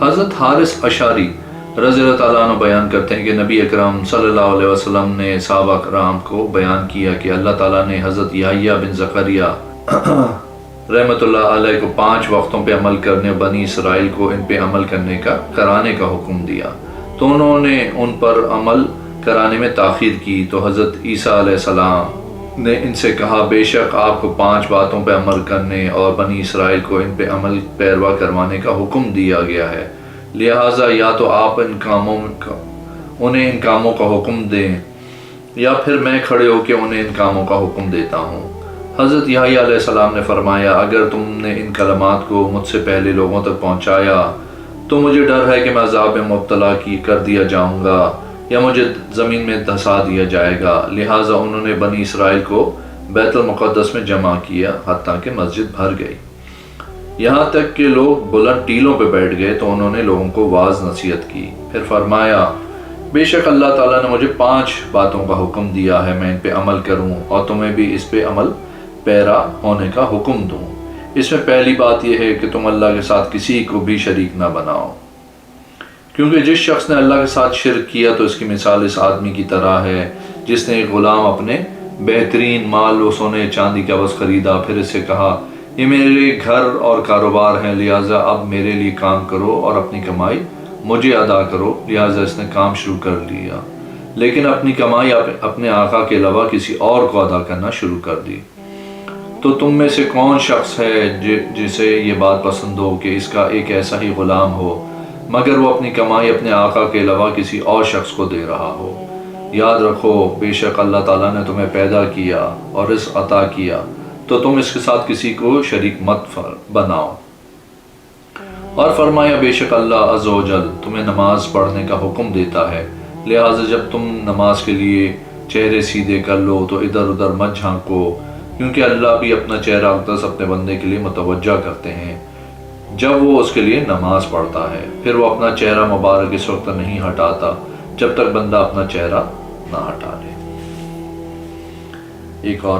حضرت حارث اشعری رضی اللہ تعالیٰ عنہ بیان کرتے ہیں کہ نبی اکرم صلی اللہ علیہ وسلم نے صحابہ کرام کو بیان کیا کہ اللہ تعالیٰ نے حضرت یحییٰ بن زکریا رحمۃ اللہ علیہ کو 5 وقتوں پہ عمل کرنے، بنی اسرائیل کو ان پہ عمل کرانے کا حکم دیا، تو انہوں نے ان پر عمل کرانے میں تاخیر کی۔ تو حضرت عیسیٰ علیہ السلام نے ان سے کہا بے شک آپ کو 5 باتوں پہ عمل کرنے اور بنی اسرائیل کو ان پہ عمل پیروا کروانے کا حکم دیا گیا ہے، لہٰذا یا تو آپ انہیں ان کاموں کا حکم دیں یا پھر میں کھڑے ہو کے انہیں ان کاموں کا حکم دیتا ہوں۔ حضرت یحییٰ علیہ السلام نے فرمایا اگر تم نے ان کلمات کو مجھ سے پہلے لوگوں تک پہنچایا تو مجھے ڈر ہے کہ میں عذاب میں مبتلا کر دیا جاؤں گا یا مجھے زمین میں دھسا دیا جائے گا، لہٰذا انہوں نے بنی اسرائیل کو بیت المقدس میں جمع کیا حتیٰ کہ مسجد بھر گئی، یہاں تک کہ لوگ بلند ٹیلوں پہ بیٹھ گئے تو انہوں نے لوگوں کو واعظ نصیحت کی۔ پھر فرمایا بے شک اللہ تعالیٰ نے مجھے 5 باتوں کا حکم دیا ہے میں ان پہ عمل کروں اور تمہیں بھی اس پہ عمل پیرا ہونے کا حکم دوں۔ اس میں پہلی بات یہ ہے کہ تم اللہ کے ساتھ کسی کو بھی شریک نہ بناؤ، کیونکہ جس شخص نے اللہ کے ساتھ شرک کیا تو اس کی مثال اس آدمی کی طرح ہے جس نے ایک غلام اپنے بہترین مال و سونے چاندی کا عوض خریدا، پھر اسے کہا یہ میرے گھر اور کاروبار ہیں، لہٰذا اب میرے لیے کام کرو اور اپنی کمائی مجھے ادا کرو، لہٰذا اس نے کام شروع کر لیا لیکن اپنی کمائی اپنے آقا کے علاوہ کسی اور کو ادا کرنا شروع کر دی۔ تو تم میں سے کون شخص ہے جسے یہ بات پسند ہو کہ اس کا ایک ایسا ہی غلام ہو مگر وہ اپنی کمائی اپنے آقا کے علاوہ کسی اور شخص کو دے رہا ہو؟ یاد رکھو بے شک اللہ تعالیٰ نے تمہیں پیدا کیا اور رزق عطا کیا، تو تم اس کے ساتھ کسی کو شریک مت بناؤ۔ اور فرمایا بے شک اللہ عز و جل تمہیں نماز پڑھنے کا حکم دیتا ہے، لہٰذا جب تم نماز کے لیے چہرے سیدھے کر لو تو ادھر ادھر مت جھانکو، کیونکہ اللہ بھی اپنا چہرہ اقدس اپنے بندے کے لیے متوجہ کرتے ہیں جب وہ اس کے لیے نماز پڑھتا ہے، پھر وہ اپنا چہرہ مبارک اس وقت نہیں ہٹاتا جب تک بندہ اپنا چہرہ نہ ہٹا لے۔ ایک اور